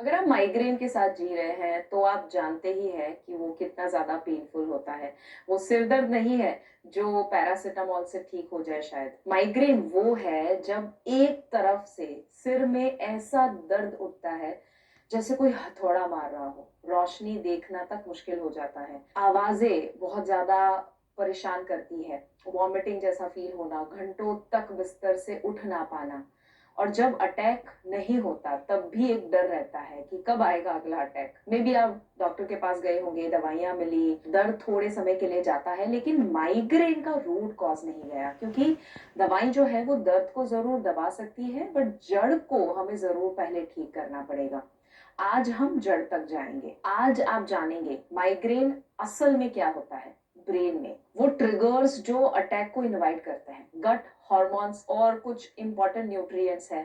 अगर आप माइग्रेन के साथ जी रहे हैं तो आप जानते ही हैं कि वो कितना ज्यादा पेनफुल होता है। वो सिर दर्द नहीं है जो पैरासिटामोल से ठीक हो जाए। शायद माइग्रेन वो है जब एक तरफ से सिर में ऐसा दर्द उठता है जैसे कोई हथौड़ा मार रहा हो। रोशनी देखना तक मुश्किल हो जाता है, आवाजें बहुत ज्यादा परेशान करती है, वॉमिटिंग जैसा फील होना, घंटों तक बिस्तर से उठ ना पाना। और जब अटैक नहीं होता तब भी एक डर रहता है कि कब आएगा अगला अटैक। मे बी आप डॉक्टर के पास गए होंगे, दवाइयां मिली, दर्द थोड़े समय के लिए जाता है, लेकिन माइग्रेन का रूट कॉज नहीं गया। क्योंकि दवाई जो है वो दर्द को जरूर दबा सकती है, बट जड़ को हमें जरूर पहले ठीक करना पड़ेगा। आज हम जड़ तक जाएंगे। आज आप जानेंगे माइग्रेन असल में क्या होता है। ब्रेन में वो ट्रिगर्स जो अटैक को इनवाइट करते हैं, गट हॉर्मोन्स और कुछ इंपॉर्टेंट न्यूट्रिएंट्स है।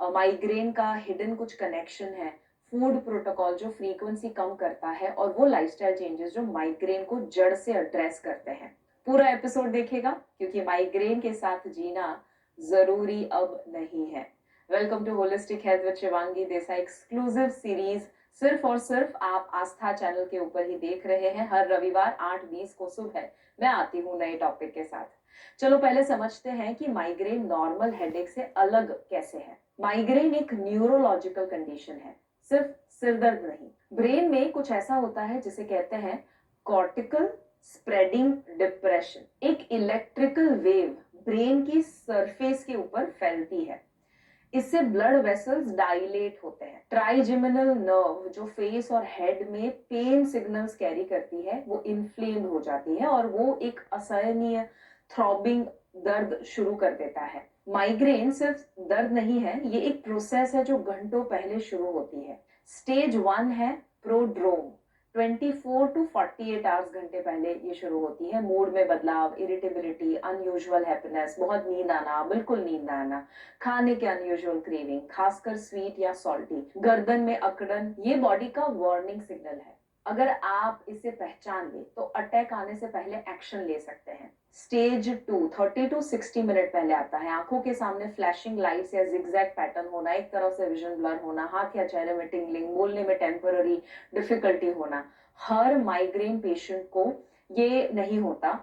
माइग्रेन का हिडन कुछ कनेक्शन है, फूड प्रोटोकॉल जो फ्रीक्वेंसी कम करता है, और वो लाइफस्टाइल चेंजेस जो माइग्रेन को जड़ से एड्रेस करते हैं। पूरा एपिसोड देखेगा क्योंकि माइग्रेन के साथ जीना जरूरी अब नहीं है। Welcome to holistic health with Shivangi Desai exclusive series. सिर्फ और सिर्फ आप आस्था चैनल के ऊपर ही देख रहे हैं। हर रविवार 8:20 को सुबह मैं आती हूँ नए टॉपिक के साथ। चलो पहले समझते हैं कि माइग्रेन नॉर्मल हेडेक से अलग कैसे है। माइग्रेन एक न्यूरोलॉजिकल कंडीशन है, सिर्फ सिरदर्द नहीं। ब्रेन में कुछ ऐसा होता है जिसे कहते हैं कॉर्टिकल स्प्रेडिंग डिप्रेशन। एक इलेक्ट्रिकल वेव ब्रेन की सरफेस के ऊपर फैलती है। इससे ब्लड वेसल्स डायलेट होते हैं। ट्राइजेमिनल नर्व जो फेस और हेड में पेन सिग्नल्स कैरी करती है वो इन्फ्लेम्ड हो जाती है, और वो एक असहनीय थ्रॉबिंग दर्द शुरू कर देता है। माइग्रेन सिर्फ दर्द नहीं है, ये एक प्रोसेस है जो घंटों पहले शुरू होती है। स्टेज 1 है प्रोड्रोम। 24 to 48 आवर्स घंटे पहले ये शुरू होती है। मूड में बदलाव, इरिटेबिलिटी, अनयूजुअल हैप्पीनेस, बहुत नींद आना, बिल्कुल नींद ना आना, खाने के अनयूजुअल क्रेविंग, खासकर स्वीट या सॉल्टी, गर्दन में अकड़न, ये बॉडी का वार्निंग सिग्नल है। अगर आप इसे पहचान ले तो अटैक आने से पहले एक्शन ले सकते हैं। स्टेज 2 30 to 60 मिनट पहले आता है। आंखों के सामने फ्लैशिंग लाइट्स या जिगजैग पैटर्न होना, एक तरफ से विजन ब्लर होना, हाथ या चेहरे में टिंगलिंग, बोलने में टेम्पररी डिफिकल्टी होना। हर माइग्रेन पेशेंट को ये नहीं होता,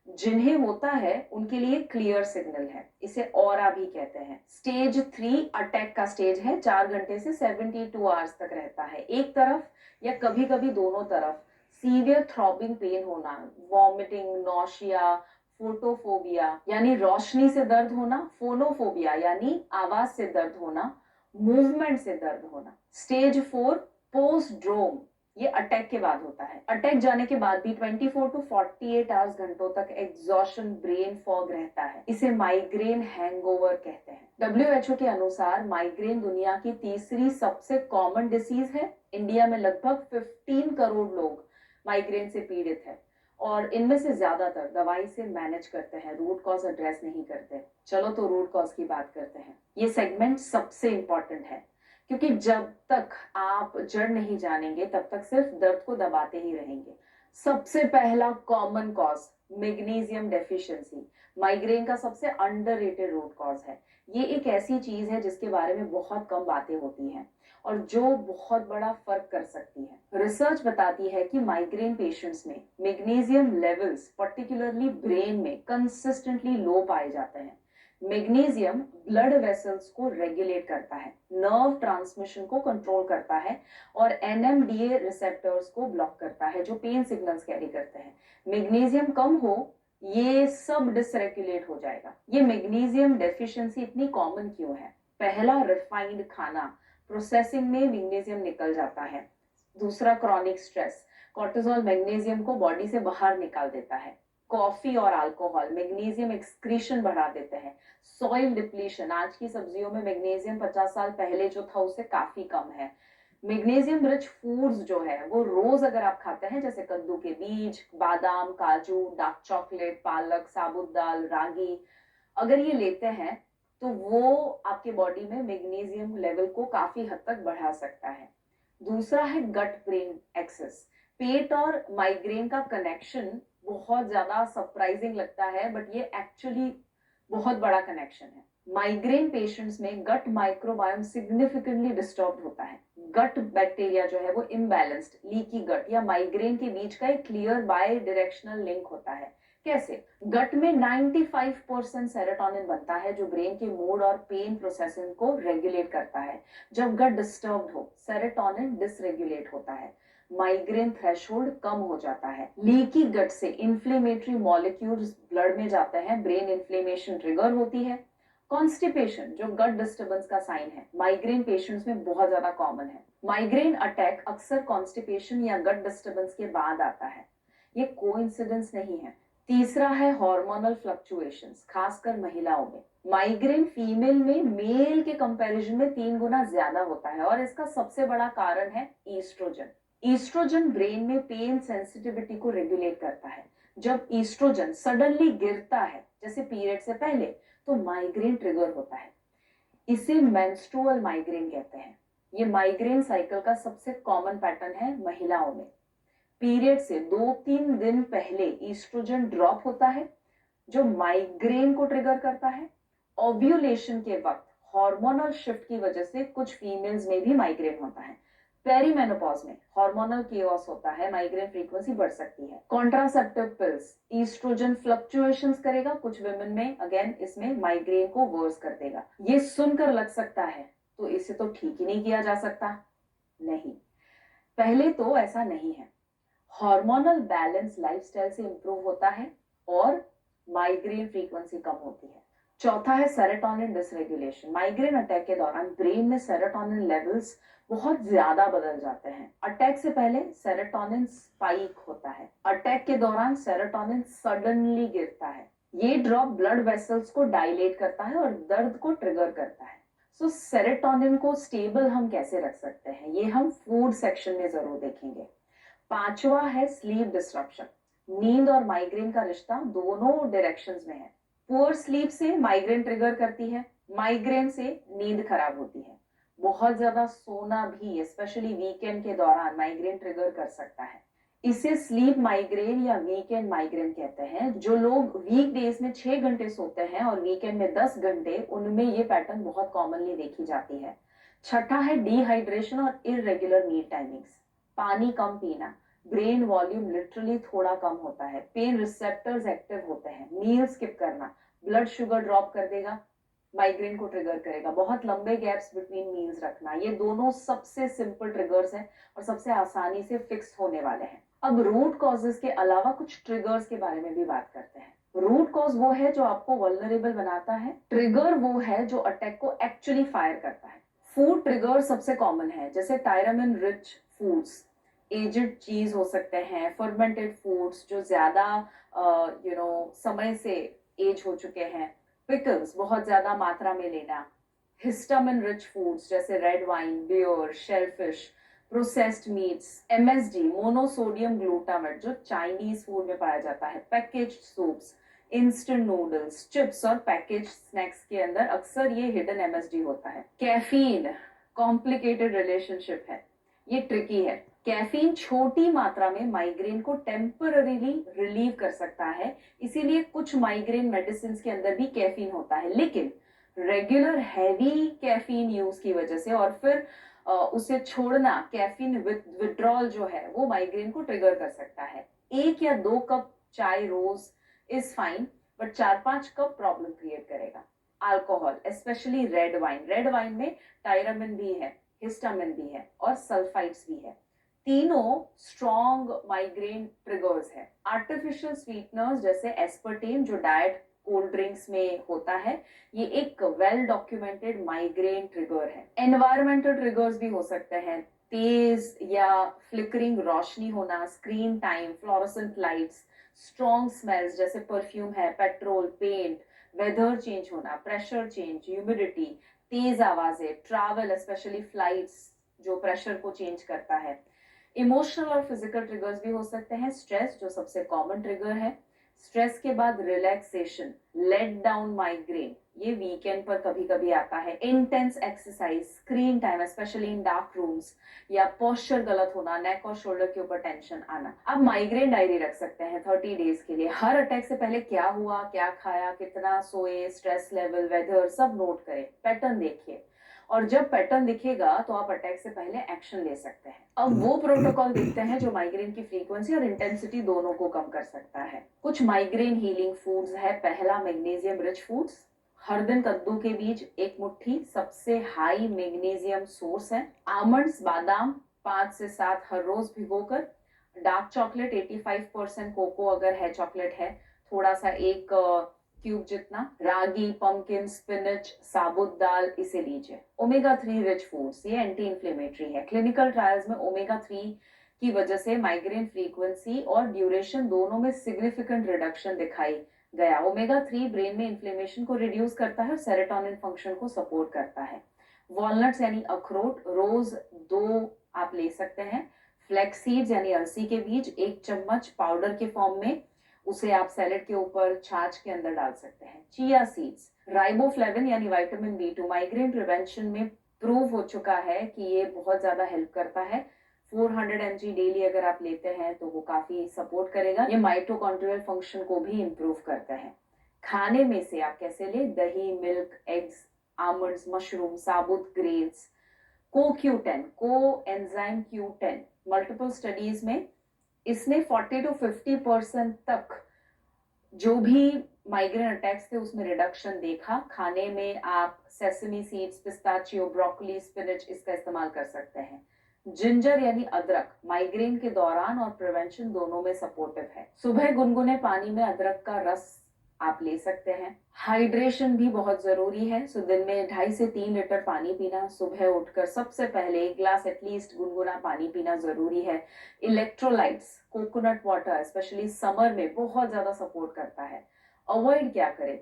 जिन्हें होता है उनके लिए क्लियर सिग्नल है। इसे ऑरा भी कहते हैं। स्टेज 3 अटैक का स्टेज है, 4 घंटे से 72 आवर्स तक रहता है। एक तरफ या कभी कभी दोनों तरफ सीवियर थ्रॉबिंग पेन होना, वॉमिटिंग, नौशिया, फोटोफोबिया यानी रोशनी से दर्द होना, फोनोफोबिया यानी आवाज से दर्द होना, मूवमेंट से दर्द होना। स्टेज 4 पोस्ट्रोम, ये अटैक के बाद होता है। अटैक जाने के बाद भी 24 to 48 आवर्स घंटों तक एग्जॉशन, ब्रेन फॉग रहता है। इसे माइग्रेन हैंगओवर कहते हैं। डब्ल्यूएचओ के अनुसार माइग्रेन दुनिया की तीसरी सबसे कॉमन डिसीज है। इंडिया में लगभग 15 करोड़ लोग माइग्रेन से पीड़ित है, और इनमें से ज्यादातर दवाई से मैनेज करते हैं, रूट कॉज एड्रेस नहीं करते। चलो तो रूट कॉज की बात करते हैं। ये सेगमेंट सबसे इंपॉर्टेंट है क्योंकि जब तक आप जड़ नहीं जानेंगे तब तक सिर्फ दर्द को दबाते ही रहेंगे। सबसे पहला common cause magnesium deficiency, migraine का सबसे अंडररेटेड रूट कॉज है। ये एक ऐसी चीज है जिसके बारे में बहुत कम बातें होती हैं और जो बहुत बड़ा फर्क कर सकती है। रिसर्च बताती है कि माइग्रेन पेशेंट्स में मैग्नीशियम लेवल्स पर्टिकुलरली ब्रेन में कंसिस्टेंटली लो पाए जाते हैं। मैग्नीशियम ब्लड वेसल्स को रेगुलेट करता है, नर्व ट्रांसमिशन को कंट्रोल करता है, और एनएमडीए रिसेप्टर्स को ब्लॉक करता है जो पेन सिग्नल्स कैरी करते हैं। मैग्नीशियम कम हो, ये सब डिसरेगुलेट हो जाएगा। ये मैग्नीशियम डेफिशिएंसी इतनी कॉमन क्यों है? पहला, रिफाइंड खाना, प्रोसेसिंग में मैग्नीशियम निकल जाता है। दूसरा, क्रॉनिक स्ट्रेस, कॉर्टिसोल मैग्नीशियम को बॉडी से बाहर निकाल देता है। कॉफी और अल्कोहल मैग्नीशियम एक्सक्रीशन बढ़ा देते हैं। सॉइल डिप्लीशन, आज की सब्जियों में मैग्नीशियम 50 साल पहले जो था उससे काफी कम है। मैग्नीशियम रिच फूड्स जो है वो रोज अगर आप खाते हैं, जैसे कद्दू के बीज, बादाम, काजू, डार्क चॉकलेट, पालक, साबुत दाल, रागी, अगर ये लेते हैं तो वो आपके बॉडी में मैग्नीशियम लेवल को काफी हद तक बढ़ा सकता है। दूसरा है गट ब्रेन एक्सेस। पेट और माइग्रेन का कनेक्शन बहुत ज्यादा सरप्राइजिंग लगता है, बट ये एक्चुअली बहुत बड़ा कनेक्शन है। माइग्रेन पेशेंट्स में गट माइक्रोबायोम सिग्निफिकेंटली डिस्टर्ब होता है। गट बैक्टीरिया जो है वो इम्बैलेंस्ड, लीकी गट या माइग्रेन के बीच का एक क्लियर बाय डायरेक्शनल लिंक होता है। कैसे? गट में 95% सेरोटोनिन बनता है जो ब्रेन के मूड और पेन प्रोसेसिंग को रेगुलेट करता है। जब गट डिस्टर्ब्ड हो, सेरोटोनिन डिसरेगुलेट होता है, माइग्रेन थ्रेशोल्ड कम हो जाता है। लीकी गट से इंफ्लेमेटरी मॉलिक्यूल्स ब्लड में जाते हैं, ब्रेन इन्फ्लेमेशन ट्रिगर होती है। कॉन्स्टिपेशन जो गट डिस्टर्बेंस का साइन है, माइग्रेन पेशेंट्स में बहुत ज्यादा कॉमन है। माइग्रेन अटैक अक्सर कॉन्स्टिपेशन या गट डिस्टर्बेंस के बाद आता है, ये कोइंसिडेंस नहीं है। तीसरा है हार्मोनल फ्लक्चुएशंस, खासकर महिलाओं में। माइग्रेन फीमेल में मेल के कंपैरिजन में 3 गुना ज्यादा होता है और इसका सबसे बड़ा कारण है ईस्ट्रोजन। ईस्ट्रोजन ब्रेन में पेन सेंसिटिविटी को रेगुलेट करता है। जब ईस्ट्रोजन सडनली गिरता है, जैसे पीरियड से पहले, तो माइग्रेन ट्रिगर होता है। इसे मेंस्ट्रुअल माइग्रेन कहते हैं। ये माइग्रेन साइकिल का सबसे कॉमन पैटर्न है महिलाओं में। पीरियड से 2-3 दिन पहले ईस्ट्रोजन ड्रॉप होता है जो माइग्रेन को ट्रिगर करता है। ओव्यूलेशन के वक्त हार्मोनल शिफ्ट की वजह से कुछ फीमेल्स में भी माइग्रेन होता है। पेरीमेनोपॉज में हार्मोनल केओस होता है, माइग्रेन फ्रीक्वेंसी बढ़ सकती है। कॉन्ट्रासेप्टिव पिल्स ईस्ट्रोजन फ्लक्चुएशंस करेगा, कुछ विमेन में अगेन इसमें माइग्रेन को वर्स कर देगा। ये सुनकर लग सकता है तो इसे तो ठीक ही नहीं किया जा सकता। नहीं, पहले तो ऐसा नहीं है। हार्मोनल बैलेंस लाइफस्टाइल से इंप्रूव होता है और माइग्रेन फ्रीक्वेंसी कम होती है। चौथा है सेरोटोनिन डिसरेगुलेशन। माइग्रेन अटैक के दौरान ब्रेन में सेरोटोनिन लेवल्स बहुत ज्यादा बदल जाते हैं। अटैक से पहले सेरोटोनिन स्पाइक होता है, अटैक के दौरान सेरोटोनिन सडनली गिरता है। ये ड्रॉप ब्लड वेसल्स को डायलेट करता है और दर्द को ट्रिगर करता है। सो सेरोटोनिन को स्टेबल हम कैसे रख सकते हैं, ये हम फूड सेक्शन में जरूर देखेंगे। पांचवा है स्लीप डिस्ट्रप्शन। नींद और माइग्रेन का रिश्ता दोनों डायरेक्शंस में है। पुअर स्लीप से माइग्रेन ट्रिगर करती है, माइग्रेन से नींद खराब होती है। बहुत ज्यादा सोना भी स्पेशली वीकेंड के दौरान माइग्रेन ट्रिगर कर सकता है। इसे स्लीप माइग्रेन या वीकेंड माइग्रेन कहते हैं। जो लोग वीक डेज में 6 घंटे सोते हैं और वीकेंड में 10 घंटे, उनमें ये पैटर्न बहुत कॉमनली देखी जाती है। छठा है डिहाइड्रेशन और इररेगुलर नीड टाइमिंग्स। पानी कम पीना, ब्रेन वॉल्यूम लिटरली थोड़ा कम होता है, पेन रिसेप्टर्स एक्टिव होते हैं। मील स्किप करना ब्लड शुगर ड्रॉप कर देगा, माइग्रेन को ट्रिगर करेगा। बहुत लंबे गैप्स बिटवीन मील्स रखना, ये दोनों सबसे सिंपल ट्रिगर्स हैं और सबसे आसानी से फिक्स होने वाले हैं। अब रूट कॉजेस के अलावा कुछ ट्रिगर्स के बारे में भी बात करते हैं। रूट कॉज वो है जो आपको वल्नरेबल बनाता है, ट्रिगर वो है जो अटैक को एक्चुअली फायर करता है। फूड ट्रिगर सबसे कॉमन है, जैसे टायरामिन रिच फूड्स, एजेड चीज हो सकते हैं, फर्मेंटेड फूड्स जो ज्यादा समय से एज हो चुके हैं, पिकल्स बहुत ज्यादा मात्रा में लेना, हिस्टामिन रिच फूड्स जैसे red wine, beer, shellfish, processed meats, MSG monosodium glutamate जो चाइनीज फूड में पाया जाता है, packaged soups, instant noodles, chips और पैकेज स्नैक्स के अंदर अक्सर ये हिडन एमएसजी होता है। कैफीन कॉम्प्लिकेटेड रिलेशनशिप है, ये ट्रिकी है। कैफीन छोटी मात्रा में माइग्रेन को टेम्पररीली रिलीव कर सकता है, इसीलिए कुछ माइग्रेन मेडिसिन के अंदर भी कैफीन होता है। लेकिन रेगुलर हैवी कैफीन यूज की वजह से और फिर उसे छोड़ना, कैफीन विड्रॉल जो है वो माइग्रेन को ट्रिगर कर सकता है। 1 या 2 कप चाय रोज is fine, but 4-5 cup problem create करेगा। अल्कोहल स्पेशली रेड वाइन में टायरामिन भी है, हिस्टामिन भी है और सल्फाइड्स भी है। तीनों स्ट्रॉन्ग माइग्रेन ट्रिगर्स है। आर्टिफिशियल स्वीटनर्स जैसे एस्पर्टेन जो डाइट कोल्ड ड्रिंक्स में होता है, ये एक वेल डॉक्यूमेंटेड माइग्रेन ट्रिगर है। एनवायरमेंटल ट्रिगर्स भी हो सकते हैं, तेज या फ्लिकरिंग रोशनी होना, screen time, fluorescent lights, strong smells जैसे परफ्यूम है, पेट्रोल, पेंट, वेदर चेंज होना, प्रेशर चेंज, ह्यूमिडिटी, तेज आवाजें, ट्रैवल स्पेशली फ्लाइट्स जो प्रेशर को चेंज करता है। इमोशनल और फिजिकल ट्रिगर्स भी हो सकते हैं। स्ट्रेस जो सबसे कॉमन ट्रिगर है, स्ट्रेस के बाद रिलैक्सेशन, लेट डाउन माइग्रेन, ये वीकेंड पर कभी कभी आता है। Intense exercise, screen time specially in dark rooms, या पोस्चर गलत होना, नेक और शोल्डर के ऊपर टेंशन आना। आप माइग्रेन डायरी रख सकते हैं 30 डेज के लिए। हर अटैक से पहले क्या हुआ, क्या खाया, कितना सोए, स्ट्रेस लेवल, वेदर, सब नोट करें, पैटर्न देखिए। और जब पैटर्न दिखेगा तो आप अटैक से पहले एक्शन ले सकते हैं। अब वो प्रोटोकॉल दिखते हैं जो माइग्रेन की फ्रीक्वेंसी और इंटेंसिटी दोनों को कम कर सकता है। कुछ माइग्रेन हीलिंग फूड्स है। पहला, मैग्नीशियम रिच फूड्स। हर दिन कद्दू के बीज 1 मुट्ठी सबसे हाई मैग्नीशियम सोर्स है। आमंड्स, बादाम 5 से 7 हर रोज भिगोकर। डार्क चॉकलेट 85%, कोको अगर है चॉकलेट है थोड़ा सा, 1 क्यूब जितना। रागी, पंपकिन, स्पिनच, साबुत दाल, इसे लीजिए। ओमेगा 3 रिच फूड्स, ये एंटी इंफ्लेमेटरी है। क्लिनिकल ट्रायल्स में ओमेगा 3 की वजह से माइग्रेन फ्रीक्वेंसी और ड्यूरेशन दोनों में सिग्निफिकेंट रिडक्शन दिखाई गया। ओमेगा 3 ब्रेन में इन्फ्लेमेशन को रिड्यूस करता है और सेरोटोनिन फंक्शन को सपोर्ट करता है। वॉलनट्स यानी अखरोट रोज 2 आप ले सकते हैं। फ्लैक्सीड्स यानी अलसी के बीज 1 चम्मच पाउडर के फॉर्म में, उसे आप सैलेड के ऊपर, छाछ के अंदर डाल सकते हैं। चिया सीड्स, राइबोफ्लेविन यानी विटामिन B2 माइग्रेन प्रिवेंशन में प्रूव हो चुका है कि ये बहुत ज्यादा हेल्प करता है। 400 mg डेली अगर आप लेते हैं तो वो काफी सपोर्ट करेगा। ये माइटोकॉन्ड्रियल फंक्शन को भी इंप्रूव करता है। खाने में से आप कैसे ले, दही, मिल्क, एग्स, आमंड्स, मशरूम, साबुत ग्रेन्स। CoQ10, को एंजाइम Q10, मल्टीपल स्टडीज में इसने 40 to 50% तक जो भी माइग्रेन अटैक्स थे उसमें रिडक्शन देखा। खाने में आप sesame seeds, pistachio, broccoli, spinach इसका इस्तेमाल कर सकते हैं। जिंजर यानी अदरक माइग्रेन के दौरान और प्रिवेंशन दोनों में सपोर्टिव है। सुबह गुनगुने पानी में अदरक का रस आप ले सकते हैं। हाइड्रेशन भी बहुत जरूरी है। सो दिन में 2.5 से 3 लीटर पानी पीना। सुबह उठकर सबसे पहले 1 ग्लास एटलीस्ट गुनगुना पानी पीना जरूरी है। Electrolytes, coconut water specially summer में बहुत ज्यादा सपोर्ट करता है। अवॉइड क्या करें,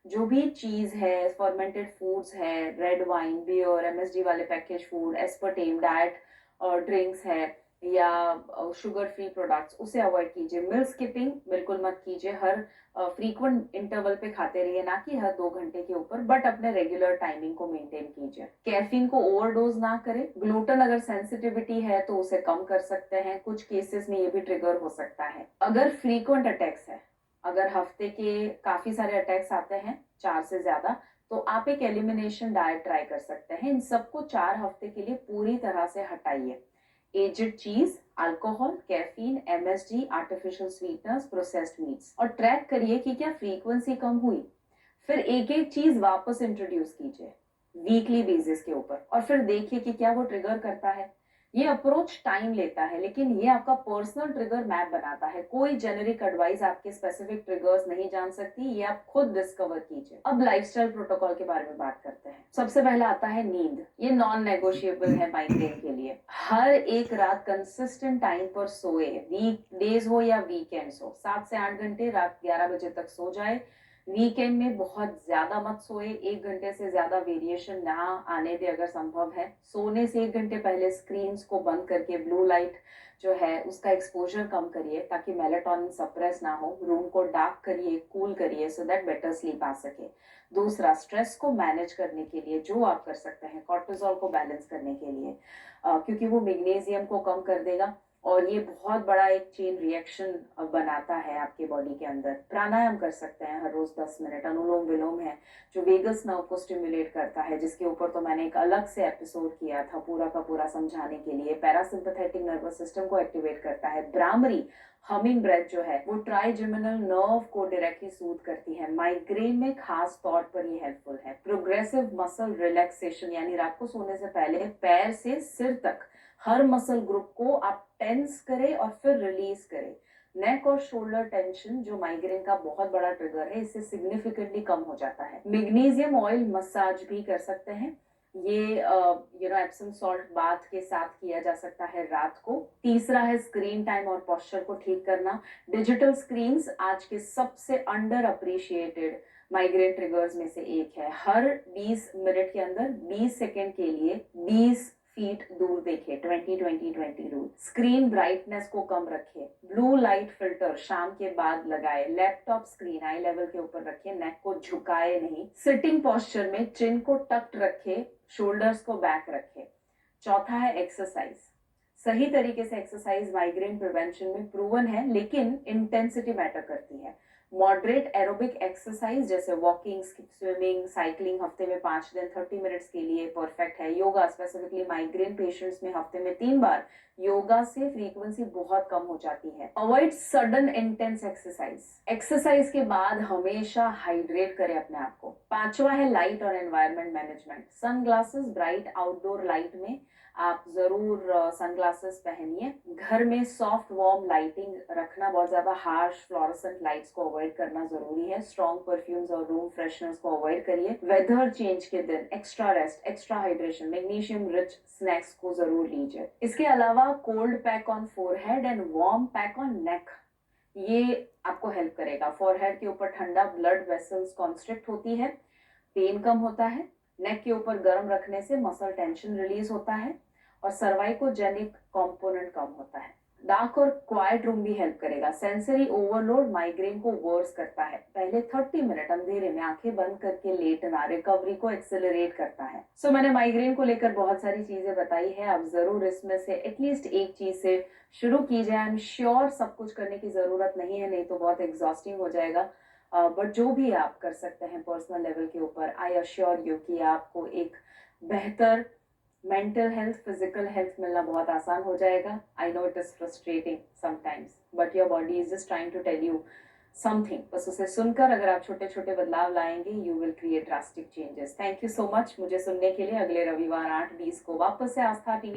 जो भी चीज है, फर्मेंटेड फूड्स है, रेड वाइन, बियर, MSG वाले पैकेज फूड, एस्पर्टेम, डाइट और ड्रिंक्स है, या शुगर फ्री प्रोडक्ट्स, उसे अवॉइड कीजिए। मिल्क स्किपिंग बिल्कुल मत कीजिए। हर फ्रीक्वेंट इंटरवल पे खाते रहिए, ना कि हर 2 घंटे के ऊपर, बट अपने रेगुलर टाइमिंग को मेंटेन कीजिए। कैफीन को ओवरडोज ना करें। ग्लूटेन अगर सेंसिटिविटी है तो उसे कम कर सकते हैं। कुछ केसेस में ये भी ट्रिगर हो सकता है। अगर फ्रीक्वेंट अटैक्स है, अगर हफ्ते के काफी सारे अटैक्स आते हैं 4 से ज्यादा, तो आप एक एलिमिनेशन डाइट ट्राई कर सकते हैं। इन सबको 4 हफ्ते के लिए पूरी तरह से हटाइए। एजेड चीज, alcohol, caffeine, MSG, artificial sweeteners, processed meets, और ट्रैक करिए कि क्या फ्रीक्वेंसी कम हुई। फिर एक एक चीज वापस इंट्रोड्यूस कीजिए वीकली बेसिस के ऊपर, और फिर देखिए कि क्या वो ट्रिगर करता है। ये अप्रोच टाइम लेता है, लेकिन ये आपका पर्सनल ट्रिगर मैप बनाता है। कोई जेनेरिक एडवाइस आपके स्पेसिफिक ट्रिगर्स नहीं जान सकती, ये आप खुद डिस्कवर कीजिए। अब लाइफस्टाइल प्रोटोकॉल के बारे में बात करते हैं। सबसे पहला आता है नींद। ये नॉन नेगोशिएबल है माइग्रेन के लिए। हर एक रात कंसिस्टेंट टाइम पर सोए, वीक डेज हो या वीकेंड्स हो। 7 से 8 घंटे, रात 11 बजे तक सो जाए। वीकेंड में बहुत ज्यादा मत सोए। 1 घंटे से ज्यादा वेरिएशन ना आने दे अगर संभव है। सोने से 1 घंटे पहले स्क्रीन्स को बंद करके ब्लू लाइट जो है उसका एक्सपोजर कम करिए, ताकि मेलेटोनिन सप्रेस ना हो। रूम को डार्क करिए, कूल करिए, सो दैट बेटर स्लीप आ सके। दूसरा, स्ट्रेस को मैनेज करने के लिए जो आप कर सकते हैं, कॉर्टिसोल को बैलेंस करने के लिए, क्योंकि वो मैग्नीशियम को कम कर देगा और ये बहुत बड़ा एक चेन रिएक्शन बनाता है आपके बॉडी के अंदर। प्राणायाम कर सकते हैं हर रोज 10 मिनट। अनुलोम विलोम है जो वेगस नर्व को स्टिमुलेट करता है, जिसके ऊपर तो मैंने एक अलग से एपिसोड किया था पूरा का पूरा समझाने के लिए। पैरासिम्पैथेटिक नर्वस सिस्टम को एक्टिवेट करता है। भ्रामरी हमिंग ब्रेथ जो है वो ट्राइजेमिनल नर्व को डायरेक्टली सूद करती है। माइग्रेन में खास तौर पर ये हेल्पफुल है। प्रोग्रेसिव मसल रिलैक्सेशन, यानी रात को सोने से पहले पैर से सिर तक हर मसल ग्रुप को आप टेंस करें और फिर रिलीज करें। नेक और शोल्डर टेंशन जो माइग्रेन का बहुत बड़ा ट्रिगर है, इससे सिग्निफिकेंटली कम हो जाता है। मैग्नीशियम ऑयल मसाज भी कर सकते हैं। ये एप्सम सॉल्ट बाथ के साथ किया जा सकता है रात को। तीसरा है स्क्रीन टाइम और पोस्चर को ठीक करना। डिजिटल स्क्रीन्स आज के सबसे अंडर अप्रिशिएटेड माइग्रेन ट्रिगर्स में से एक है। हर 20 मिनट के अंदर 20 सेकेंड के लिए 20 फीट दूर देखे, 20-20-20 रूल। स्क्रीन ब्राइटनेस को कम रखे, ब्लू लाइट फिल्टर शाम के बाद लगाए, लैपटॉप स्क्रीन आई लेवल के ऊपर रखे, नेक को झुकाए नहीं, सिटिंग पोस्चर में चिन को टक्ड रखे, शोल्डर्स को बैक रखे। चौथा है एक्सरसाइज। सही तरीके से एक्सरसाइज माइग्रेन प्रिवेंशन में प्रूवन है, लेकिन इंटेंसिटी मैटर करती है। मॉडरेट एरोबिक एक्सरसाइज जैसे वॉकिंग, स्विमिंग, साइकिलिंग हफ्ते में 5 दिन 30 मिनट्स के लिए परफेक्ट है। योगा स्पेसिफिकली माइग्रेन पेशेंट्स में हफ्ते में 3 बार योगा से फ्रीक्वेंसी बहुत कम हो जाती है। Avoid sudden intense exercise. Exercise के बाद हमेशा हाइड्रेट करें अपने आप को। पांचवा है लाइट और environment management. Sunglasses, bright outdoor light में आप जरूर सनग्लासेस पहनिए। घर में सॉफ्ट वार्म लाइटिंग रखना, बहुत ज्यादा हार्श फ्लोरोसेंट लाइट्स को अवॉइड करना जरूरी है। स्ट्रॉन्ग परफ्यूम्स और रूम फ्रेशनर्स को अवॉइड करिए। वेदर चेंज के दिन extra rest, extra hydration, magnesium rich snacks को जरूर लीजिए। इसके अलावा cold pack on forehead and warm pack on नेक, ये आपको हेल्प करेगा। फोरहेड के ऊपर ठंडा, ब्लड वेसल्स कॉन्स्ट्रिक्ट होती है, पेन कम होता है। नेक के ऊपर गर्म रखने से मसल टेंशन रिलीज होता है और सर्वाइकोजेनिक कंपोनेंट कम होता है। डार्क और क्वाइट रूम भी हेल्प करेगा। सेंसरी ओवरलोड माइग्रेन को वर्स करता है। पहले 30 मिनट अंधेरे में आंखें बंद करके लेटना रिकवरी को एक्सेलरेट करता है। सो मैंने माइग्रेन को लेकर बहुत सारी चीजें बताई है, आप जरूर इसमें से एटलीस्ट एक चीज से शुरू कीजिए। आई एम श्योर सब कुछ करने की जरूरत नहीं है, नहीं तो बहुत एग्जॉस्टिंग हो जाएगा। बट जो भी आप कर सकते हैं पर्सनल लेवल के ऊपर, आई अश्योर यू कि आपको एक बेहतर मेंटल हेल्थ, फिजिकल हेल्थ मिलना बहुत आसान हो जाएगा। I know it is frustrating sometimes, but your body is just trying to tell you something. बस उसे सुनकर अगर आप छोटे छोटे बदलाव लाएंगे, you will create drastic changes. Thank you so much मुझे सुनने के लिए। अगले रविवार 8:20 को वापस से आस्था टीवी